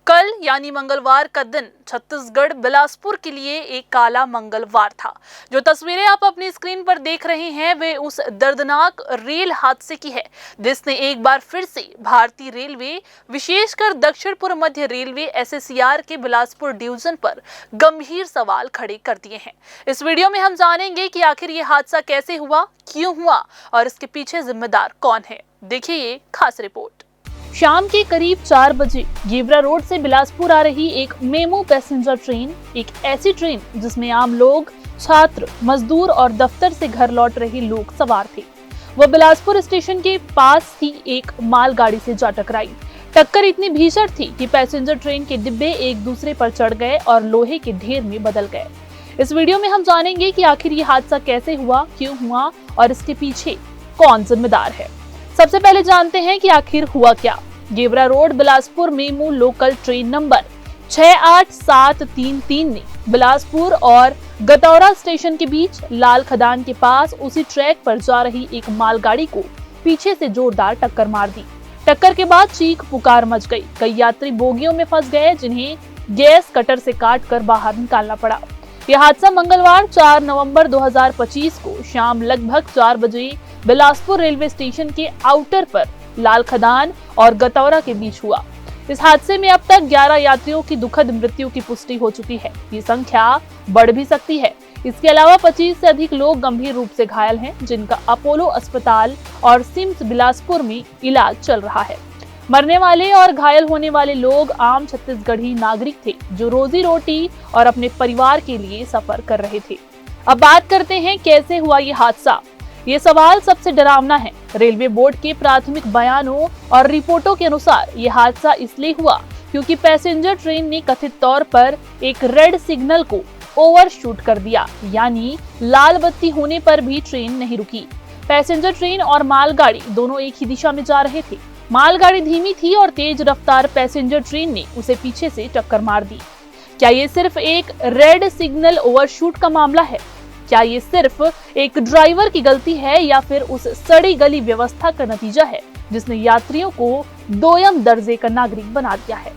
कल यानी मंगलवार का दिन छत्तीसगढ़ बिलासपुर के लिए एक काला मंगलवार था। जो तस्वीरें आप अपनी स्क्रीन पर देख रहे हैं वे उस दर्दनाक रेल हादसे की है जिसने एक बार फिर से भारतीय रेलवे, विशेषकर दक्षिण पूर्व मध्य रेलवे एसएससीआर के बिलासपुर डिवीजन पर गंभीर सवाल खड़े कर दिए हैं। इस वीडियो में हम जानेंगे कि आखिर ये हादसा कैसे हुआ, क्यों हुआ और इसके पीछे जिम्मेदार कौन है। देखिए ये खास रिपोर्ट। शाम के करीब 4 बजे गेवरा रोड से बिलासपुर आ रही एक मेमू पैसेंजर ट्रेन, एक ऐसी ट्रेन जिसमें आम लोग, छात्र, मजदूर और दफ्तर से घर लौट रहे लोग सवार थे। वह बिलासपुर स्टेशन के पास ही एक मालगाड़ी से जा टकराई। टक्कर इतनी भीषण थी कि पैसेंजर ट्रेन के डिब्बे एक दूसरे पर चढ़ गए और लोहे के ढेर में बदल गए। इस वीडियो में हम जानेंगे कि आखिर ये हादसा कैसे हुआ, क्यों हुआ और इसके पीछे कौन जिम्मेदार है। सबसे पहले जानते हैं कि आखिर हुआ क्या। Gevra road Bilaspur MEMU local train number 68733 ने बिलासपुर और गतौरा स्टेशन के बीच लाल खदान के पास उसी ट्रैक पर जा रही एक मालगाड़ी को पीछे से जोरदार टक्कर मार दी। टक्कर के बाद चीख पुकार मच गई। कई यात्री बोगियों में फंस गए जिन्हें गैस कटर से काटकर बाहर निकालना पड़ा। यह हादसा मंगलवार 4 नवंबर 2025 को शाम लगभग 4 बजे बिलासपुर रेलवे स्टेशन के आउटर पर लाल खदान और गतौरा के बीच हुआ। इस हादसे में अब तक 11 यात्रियों की दुखद मृत्यु की पुष्टि हो चुकी है। ये संख्या बढ़ भी सकती है। इसके अलावा 25 से अधिक लोग गंभीर रूप से घायल हैं, जिनका अपोलो अस्पताल और सिम्स बिलासपुर में इलाज चल रहा है। मरने वाले और घायल होने वाले लोग आम छत्तीसगढ़ी नागरिक थे जो रोजी रोटी और अपने परिवार के लिए सफर कर रहे थे। अब बात करते हैं कैसे हुआ ये हादसा। ये सवाल सबसे डरावना है। रेलवे बोर्ड के प्राथमिक बयानों और रिपोर्टों के अनुसार ये हादसा इसलिए हुआ क्योंकि पैसेंजर ट्रेन ने कथित तौर पर एक रेड सिग्नल को ओवरशूट कर दिया, यानी लाल बत्ती होने पर भी ट्रेन नहीं रुकी। पैसेंजर ट्रेन और मालगाड़ी दोनों एक ही दिशा में जा रहे थे। मालगाड़ी धीमी थी और तेज रफ्तार पैसेंजर ट्रेन ने उसे पीछे से टक्कर मार दी। क्या ये सिर्फ एक रेड सिग्नल ओवरशूट का मामला है? क्या ये सिर्फ एक ड्राइवर की गलती है या फिर उस सड़ी गली व्यवस्था का नतीजा है जिसने यात्रियों को दोयम दर्जे का नागरिक बना दिया है?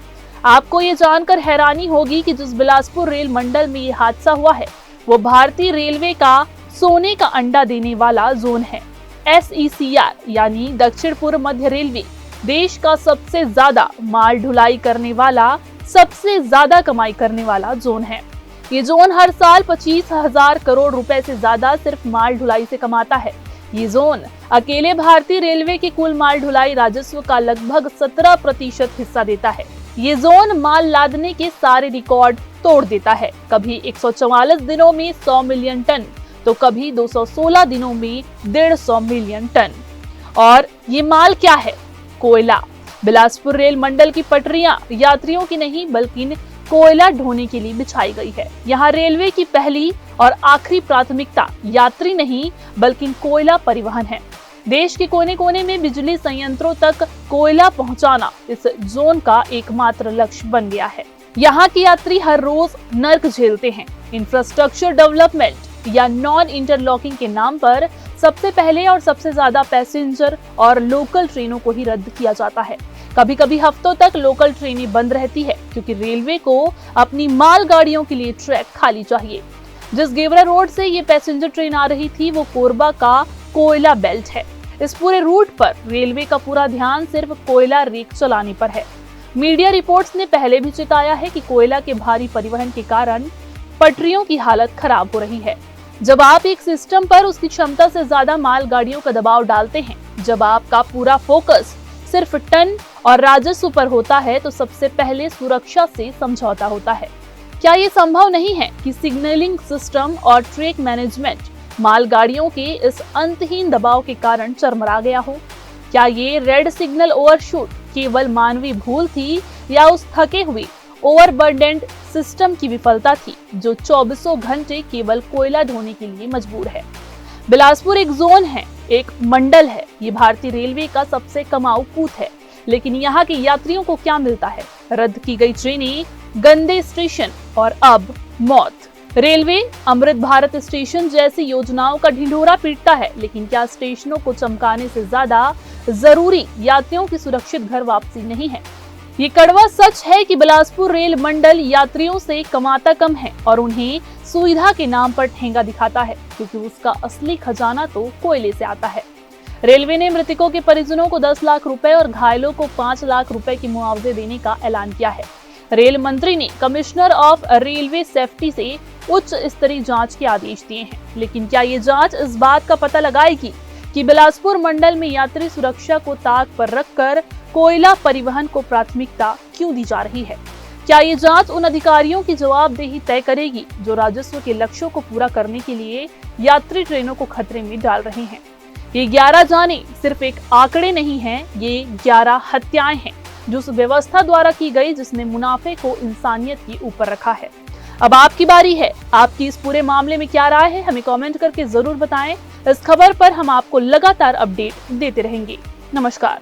आपको ये जानकर हैरानी होगी कि जिस बिलासपुर रेल मंडल में ये हादसा हुआ है वो भारतीय रेलवे का सोने का अंडा देने वाला जोन है। एसईसीआर यानी दक्षिण पूर्व मध्य रेलवे देश का सबसे ज्यादा माल ढुलाई करने वाला, सबसे ज्यादा कमाई करने वाला जोन है। ये जोन हर साल 25,000 करोड़ रुपए से ज्यादा सिर्फ माल ढुलाई से कमाता है। ये जोन अकेले भारतीय रेलवे के कुल माल ढुलाई राजस्व का लगभग 17% हिस्सा देता है। ये जोन माल लादने के सारे रिकॉर्ड तोड़ देता है। कभी 144 दिनों में 100 मिलियन टन तो कभी 216 दिनों में 150 मिलियन टन। और ये माल क्या है? कोयला। बिलासपुर रेल मंडल की पटरियां यात्रियों की नहीं बल्कि कोयला ढोने के लिए बिछाई गई है। यहाँ रेलवे की पहली और आखिरी प्राथमिकता यात्री नहीं बल्कि कोयला परिवहन है। देश के कोने कोने में बिजली संयंत्रों तक कोयला पहुंचाना इस जोन का एकमात्र लक्ष्य बन गया है। यहाँ के यात्री हर रोज नर्क झेलते हैं। इंफ्रास्ट्रक्चर डेवलपमेंट या नॉन इंटरलॉकिंग के नाम पर सबसे पहले और सबसे ज्यादा पैसेंजर और लोकल ट्रेनों को ही रद्द किया जाता है। कभी कभी हफ्तों तक लोकल ट्रेनें बंद रहती है क्योंकि रेलवे को अपनी मालगाड़ियों के लिए ट्रैक खाली चाहिए। जिस गेवरा रोड से ये पैसेंजर ट्रेन आ रही थी वो कोरबा का कोयला बेल्ट है। इस पूरे रूट पर रेलवे का पूरा ध्यान सिर्फ कोयला रेक चलाने पर है। मीडिया रिपोर्ट्स ने पहले भी चेताया है कि कोयला के भारी परिवहन के कारण पटरियों की हालत खराब हो रही है। जब आप एक सिस्टम पर उसकी क्षमता से ज्यादा मालगाड़ियों का दबाव डालते हैं, जब आपका पूरा फोकस सिर्फ टन और राजस्व पर होता है तो सबसे पहले सुरक्षा से समझौता होता है। क्या ये संभव नहीं है कि सिग्नलिंग सिस्टम और ट्रैक मैनेजमेंट मालगाड़ियों के इस अंतहीन दबाव के कारण चरमरा गया हो? क्या ये रेड सिग्नल ओवरशूट केवल मानवीय भूल थी या उस थके हुए ओवरबर्डेंड सिस्टम की विफलता थी जो 24 घंटे केवल कोयला ढोने के लिए मजबूर है? बिलासपुर एक जोन है, एक मंडल है। ये भारतीय रेलवे का सबसे कमाऊ पूत है, लेकिन यहाँ के यात्रियों को क्या मिलता है? रद्द की गई ट्रेनें, गंदे स्टेशन और अब मौत। रेलवे अमृत भारत स्टेशन जैसी योजनाओं का ढिंढोरा पीटता है, लेकिन क्या स्टेशनों को चमकाने से ज्यादा जरूरी यात्रियों की सुरक्षित घर वापसी नहीं है? ये कड़वा सच है कि बिलासपुर रेल मंडल यात्रियों से कमाता कम है और उन्हें सुविधा के नाम पर ठेंगा दिखाता है, क्योंकि उसका असली खजाना तो कोयले से आता है। रेलवे ने मृतकों के परिजनों को 10 लाख रुपए और घायलों को 5 लाख रुपए की मुआवजे देने का ऐलान किया है। रेल मंत्री ने कमिश्नर ऑफ रेलवे सेफ्टी से उच्च स्तरीय जांच के आदेश दिए हैं, लेकिन क्या ये जांच इस बात का पता लगाएगी कि बिलासपुर मंडल में यात्री सुरक्षा को ताक पर रखकर कोयला परिवहन को प्राथमिकता क्यों दी जा रही है? क्या ये जांच उन अधिकारियों की जवाबदेही तय करेगी जो राजस्व के लक्ष्यों को पूरा करने के लिए यात्री ट्रेनों को खतरे में डाल रहे हैं? ये 11 जाने सिर्फ एक आंकड़े नहीं हैं, ये 11 हत्याएं हैं जो उस व्यवस्था द्वारा की गई जिसने मुनाफे को इंसानियत के ऊपर रखा है। अब आपकी बारी है, आपकी इस पूरे मामले में क्या राय है, हमें कमेंट करके जरूर बताएं। इस खबर पर हम आपको लगातार अपडेट देते रहेंगे। नमस्कार।